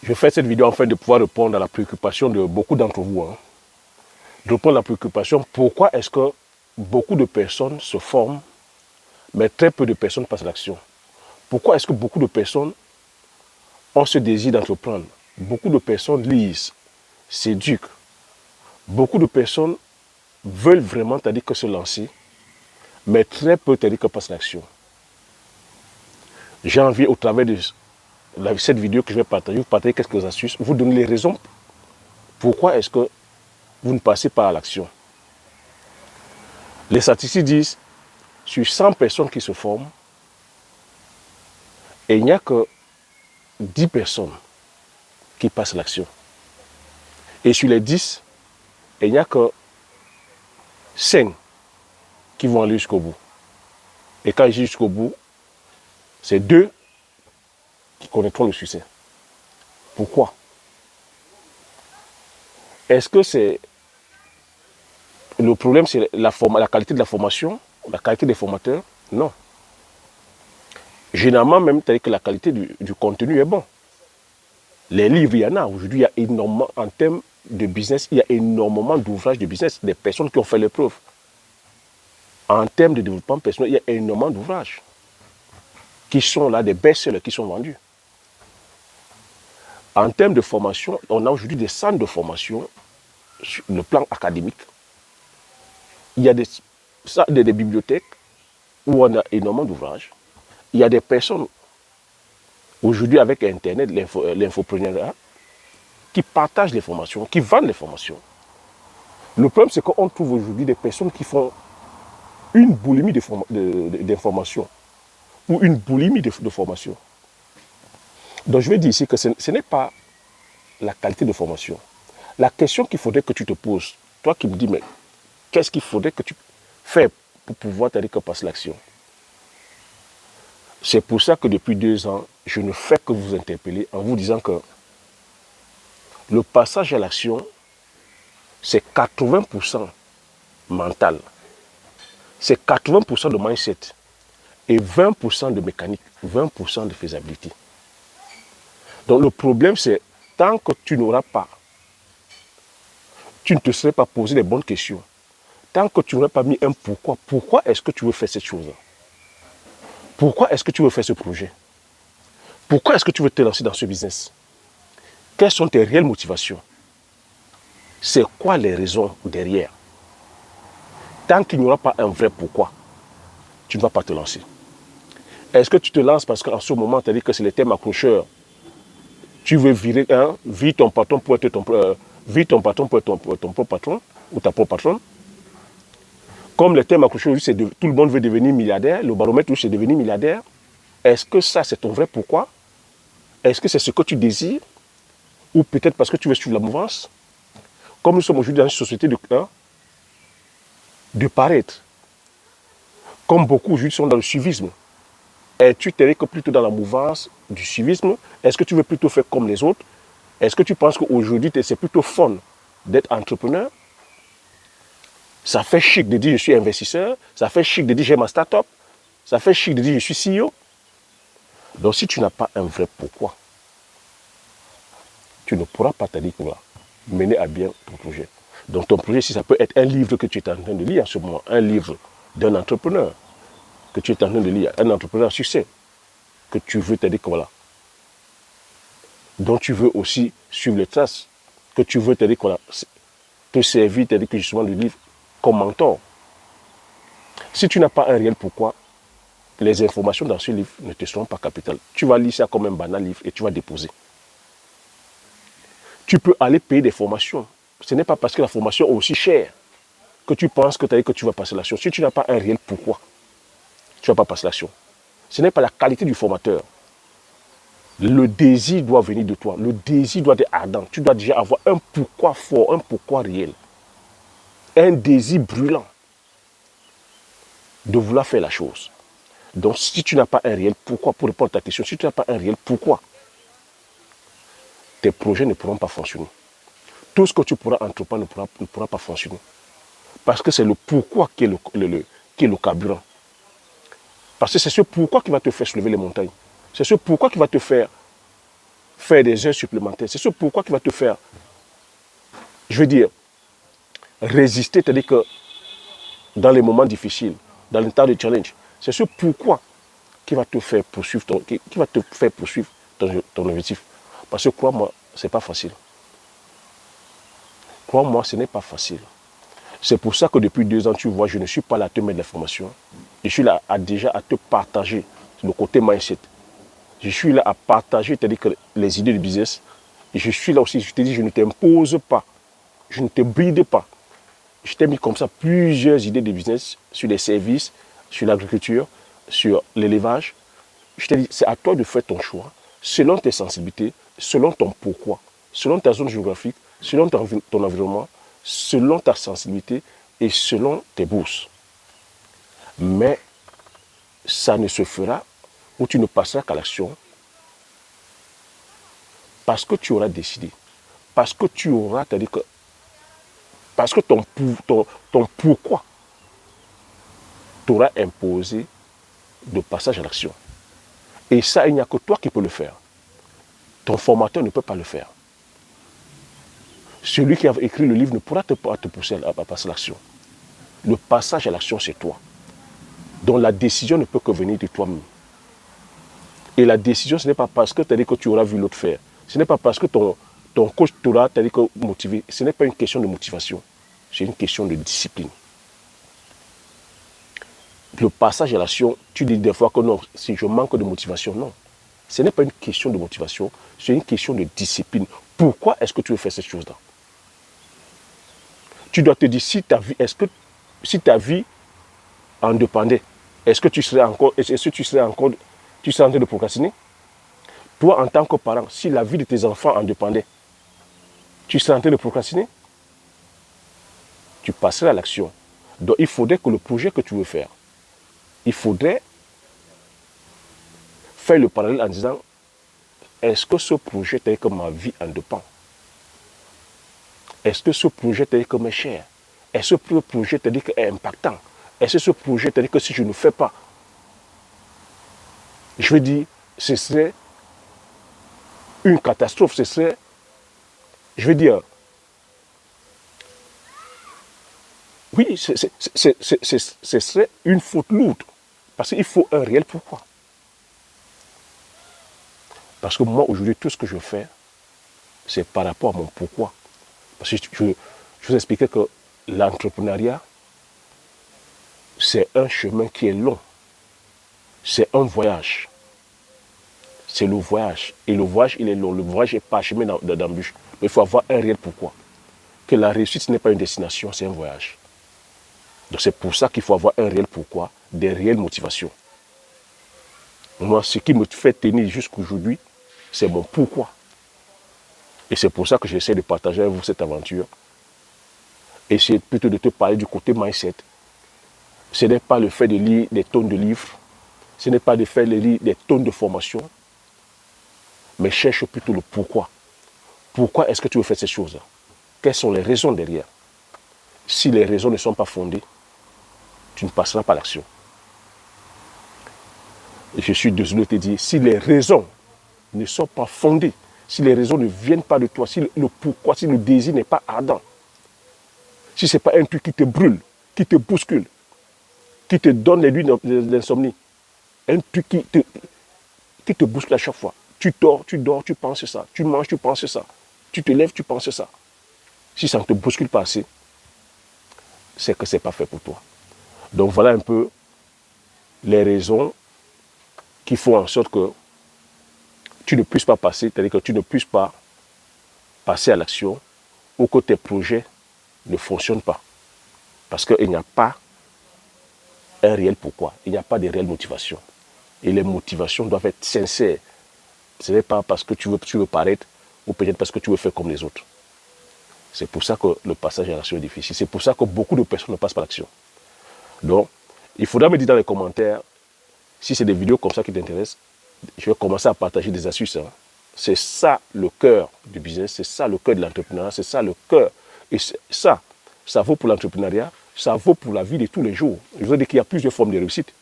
Je fais cette vidéo afin de pouvoir répondre à la préoccupation de beaucoup d'entre vous. De répondre à la préoccupation, pourquoi est-ce que beaucoup de personnes se forment, mais très peu de personnes passent à l'action? Pourquoi est-ce que beaucoup de personnes ont ce désir d'entreprendre? Beaucoup de personnes lisent, s'éduquent. Beaucoup de personnes veulent vraiment, c'est-à-dire que se lancer, mais très peu, c'est-à-dire que passent à l'action. J'ai envie, au travers de cette vidéo que je vais partager, vous partager quelques astuces, vous donner les raisons pourquoi est-ce que vous ne passez pas à l'action. Les statistiques disent, sur 100 personnes qui se forment, il n'y a que 10 personnes qui passent à l'action. Et sur les 10, il n'y a que 5 qui vont aller jusqu'au bout. Et quand je dis jusqu'au bout, c'est 2 qui connaîtront le succès. Pourquoi? Est-ce que c'est le problème, c'est la qualité de la formation, la qualité des formateurs? Non. Généralement, même, c'est-à-dire que la qualité du contenu est bon. Les livres, il y en a. Aujourd'hui, il y a énormément, en termes de business, il y a énormément d'ouvrages de business, des personnes qui ont fait les preuves. En termes de développement personnel, il y a énormément d'ouvrages qui sont là, des best-sellers qui sont vendus. En termes de formation, on a aujourd'hui des centres de formation sur le plan académique. Il y a des bibliothèques où on a énormément d'ouvrages. Il y a des personnes, aujourd'hui avec Internet, l'infopreneuriat, qui partagent les formations, qui vendent les formations. Le problème, c'est qu'on trouve aujourd'hui des personnes qui font une boulimie d'informations ou une boulimie de formation. Donc je vais dire ici que ce n'est pas la qualité de formation. La question qu'il faudrait que tu te poses, toi qui me dis, mais qu'est-ce qu'il faudrait que tu fasses pour pouvoir t'aider que passer l'action? C'est pour ça que depuis 2 ans, je ne fais que vous interpeller en vous disant que le passage à l'action, c'est 80% mental. C'est 80% de mindset et 20% de mécanique, 20% de faisabilité. Donc le problème, c'est tant que tu n'auras pas, tu ne te serais pas posé les bonnes questions, tant que tu n'aurais pas mis un pourquoi, pourquoi est-ce que tu veux faire cette chose? Pourquoi est-ce que tu veux faire ce projet? Pourquoi est-ce que tu veux te lancer dans ce business? Quelles sont tes réelles motivations? C'est quoi les raisons derrière? Tant qu'il n'y aura pas un vrai pourquoi, tu ne vas pas te lancer. Est-ce que tu te lances parce qu'en ce moment, tu as dit que c'est le thème accrocheur? Tu veux virer ton patron pour être ton propre patron ou ta propre patronne. Comme le thème accroché aujourd'hui, c'est tout le monde veut devenir milliardaire, le baromètre c'est devenir milliardaire. Est-ce que ça, c'est ton vrai pourquoi? Est-ce que c'est ce que tu désires? Ou peut-être parce que tu veux suivre la mouvance? Comme nous sommes aujourd'hui dans une société de paraître. Comme beaucoup aujourd'hui sont dans le suivisme. Es-tu que plutôt dans la mouvance du suivisme? Est-ce que tu veux plutôt faire comme les autres? Est-ce que tu penses qu'aujourd'hui, c'est plutôt fun d'être entrepreneur? Ça fait chic de dire je suis investisseur. Ça fait chic de dire j'ai ma start-up. Ça fait chic de dire je suis CEO. Donc si tu n'as pas un vrai pourquoi, tu ne pourras pas te dire mener à bien ton projet. Donc ton projet, si ça peut être un livre que tu es en train de lire en ce moment, un livre d'un entrepreneur que tu es en train de lire, un entrepreneur à succès, que tu veux te dire que voilà, dont tu veux aussi suivre les traces, que tu veux te dire que voilà, te servir, te dire que justement le livre comme mentor. Si tu n'as pas un réel pourquoi, les informations dans ce livre ne te seront pas capitales. Tu vas lire ça comme un banal livre et tu vas déposer. Tu peux aller payer des formations. Ce n'est pas parce que la formation est aussi chère que tu penses que tu vas passer l'action. Si tu n'as pas un réel pourquoi, tu ne vas pas passer l'action. Ce n'est pas la qualité du formateur. Le désir doit venir de toi. Le désir doit être ardent. Tu dois déjà avoir un pourquoi fort, un pourquoi réel. Un désir brûlant de vouloir faire la chose. Donc, si tu n'as pas un réel pourquoi, pour répondre à ta question, si tu n'as pas un réel pourquoi, tes projets ne pourront pas fonctionner. Tout ce que tu pourras entreprendre ne pourra pas fonctionner. Parce que c'est le pourquoi qui est le carburant. Parce que c'est ce pourquoi qui va te faire soulever les montagnes. C'est ce pourquoi qui va te faire faire des heures supplémentaires. C'est ce pourquoi qui va te faire, je veux dire, résister, c'est-à-dire que dans les moments difficiles, dans les temps de challenge. C'est ce pourquoi qui va te faire poursuivre ton objectif. Parce que crois-moi, ce n'est pas facile. Crois-moi, ce n'est pas facile. C'est pour ça que depuis 2 ans, tu vois, je ne suis pas là à te mettre l'information. Je suis là déjà à te partager le côté mindset. Je suis là à partager, c'est-à-dire que les idées de business. Et je suis là aussi, je te dis, je ne t'impose pas. Je ne te bride pas. Je t'ai mis comme ça plusieurs idées de business sur les services, sur l'agriculture, sur l'élevage. Je t'ai dit, c'est à toi de faire ton choix, selon tes sensibilités, selon ton pourquoi, selon ta zone géographique, selon ton environnement, selon ta sensibilité et selon tes bourses. Mais ça ne se fera ou tu ne passeras qu'à l'action parce que tu auras décidé, parce que tu auras, c'est-à-dire que, parce que ton pourquoi t'aura imposé de passage à l'action. Et ça, il n'y a que toi qui peux le faire. Ton formateur ne peut pas le faire. Celui qui a écrit le livre ne pourra pas te pousser à passer à l'action. Le passage à l'action, c'est toi. Donc la décision ne peut que venir de toi-même. Et la décision, ce n'est pas parce que tu as dit que tu auras vu l'autre faire. Ce n'est pas parce que ton coach t'aura motivé. Ce n'est pas une question de motivation. C'est une question de discipline. Le passage à l'action, tu dis des fois que non, si je manque de motivation, non. Ce n'est pas une question de motivation, c'est une question de discipline. Pourquoi est-ce que tu veux faire cette chose-là? Tu dois te dire, si ta vie en dépendait, est-ce que tu serais en train de procrastiner? Toi, en tant que parent, si la vie de tes enfants en dépendait, tu serais en train de procrastiner? Tu passerais à l'action. Donc, il faudrait que le projet que tu veux faire, il faudrait faire le parallèle en disant, est-ce que ce projet tel que ma vie en dépend? Est-ce que ce projet tel que m'est cher? Est-ce que ce projet tel que est impactant? Est-ce que ce projet tel que si je ne fais pas, je veux dire, ce serait une catastrophe, ce serait, je veux dire, oui, ce serait une faute lourde. Parce qu'il faut un réel pourquoi. Parce que moi, aujourd'hui, tout ce que je fais, c'est par rapport à mon pourquoi. Parce que je vous expliquais que l'entrepreneuriat, c'est un chemin qui est long. C'est un voyage. C'est le voyage. Et le voyage, il est long. Le voyage est parsemé d'embûches. Mais il faut avoir un réel pourquoi. Que la réussite, ce n'est pas une destination, c'est un voyage. Donc c'est pour ça qu'il faut avoir un réel pourquoi, des réelles motivations. Moi, ce qui me fait tenir jusqu'aujourd'hui, c'est mon pourquoi. Et c'est pour ça que j'essaie de partager avec vous cette aventure. Essayer plutôt de te parler du côté mindset. Ce n'est pas le fait de lire des tonnes de livres. Ce n'est pas de faire lire des tonnes de formations. Mais cherche plutôt le pourquoi. Pourquoi est-ce que tu veux faire ces choses-là? Quelles sont les raisons derrière? Si les raisons ne sont pas fondées, tu ne passeras pas à l'action. Et je suis désolé de te dire, si les raisons ne sont pas fondées, si les raisons ne viennent pas de toi, si le pourquoi, si le désir n'est pas ardent, si ce n'est pas un truc qui te brûle, qui te bouscule, qui te donne les nuits d'insomnie, un truc qui te bouscule à chaque fois. Tu dors, tu penses ça. Tu manges, tu penses ça. Tu te lèves, tu penses ça. Si ça ne te bouscule pas assez, c'est que ce n'est pas fait pour toi. Donc voilà un peu les raisons qui font en sorte que tu ne puisses pas passer, c'est-à-dire que tu ne puisses pas passer à l'action ou que tes projets ne fonctionnent pas. Parce qu'il n'y a pas un réel pourquoi, il n'y a pas de réelle motivation. Et les motivations doivent être sincères. Ce n'est pas parce que tu veux paraître ou peut-être parce que tu veux faire comme les autres. C'est pour ça que le passage à l'action est difficile. C'est pour ça que beaucoup de personnes ne passent pas à l'action. Donc, il faudra me dire dans les commentaires, si c'est des vidéos comme ça qui t'intéressent, je vais commencer à partager des astuces. Hein. C'est ça le cœur du business, c'est ça le cœur de l'entrepreneuriat, c'est ça le cœur. Et ça vaut pour l'entrepreneuriat, ça vaut pour la vie de tous les jours. Je veux dire qu'il y a plusieurs formes de réussite.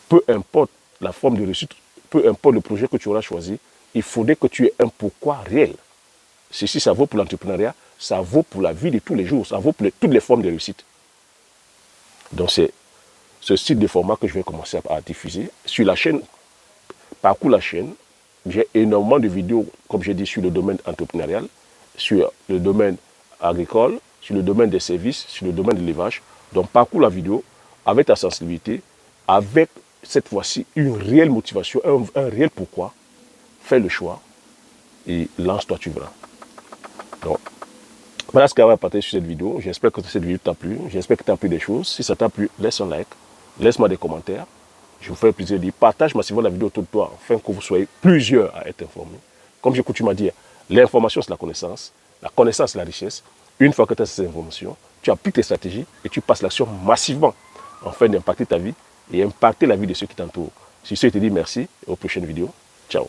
Peu importe la forme de réussite, peu importe le projet que tu auras choisi, il faudrait que tu aies un pourquoi réel. Ceci, ça vaut pour l'entrepreneuriat, ça vaut pour la vie de tous les jours, ça vaut pour toutes les formes de réussite. Donc c'est ce style de format que je vais commencer à diffuser. Sur la chaîne, parcours la chaîne, j'ai énormément de vidéos, comme j'ai dit, sur le domaine entrepreneurial, sur le domaine agricole, sur le domaine des services, sur le domaine de l'élevage. Donc parcours la vidéo avec ta sensibilité, avec cette fois-ci une réelle motivation, un réel pourquoi. Fais le choix et lance-toi, tu verras. Donc, voilà ce qu'on va partager sur cette vidéo. J'espère que cette vidéo t'a plu. J'espère que tu as appris des choses. Si ça t'a plu, laisse un like. Laisse-moi des commentaires. Je vous fais plaisir de dire, partage massivement la vidéo autour de toi afin que vous soyez plusieurs à être informés. Comme j'ai coutume à dire, l'information c'est la connaissance c'est la richesse. Une fois que tu as ces informations, tu appliques tes stratégies et tu passes l'action massivement afin d'impacter ta vie et impacter la vie de ceux qui t'entourent. Sur ce, je te dis merci et aux prochaines vidéos. Ciao.